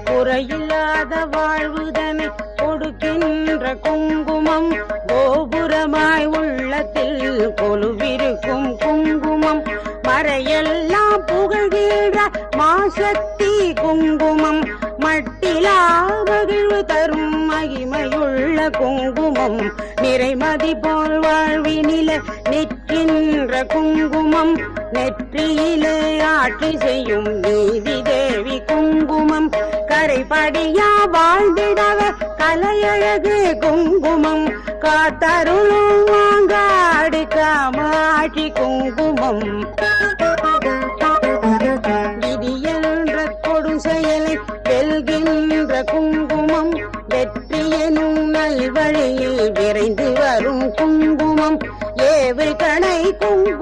குறையில்லாத வாழ்வுதனை கொடுக்கின்ற குங்குமம், கோபுரமாய் உள்ளத்தில் கொலுவிருக்கும் குங்குமம், மறையெல்லாம் புகழ்கின்ற மாசக்தி குங்குமம், மட்டிலா மகிழ்வு தரும் மகிமையுள்ள குங்குமம், நிறைமதி போல் வாழ்வினில நிற்கின்ற குங்குமம், நெற்றியிலே ஆட்சி செய்யும் நீதி தேவி குங்குமம், கரைபடியா வாழ்ந்திடவ கலையழகு குங்குமம், காத்தருளும் வாங்காடு காமாட்சி குங்குமம், விதியென்ற கொடு செயலை வெல்கின்ற குங்குமம், வெற்றி எனும் நல்வழியில் விரைந்து வரும் குங்குமம், ஏவு கணை குங்குமம்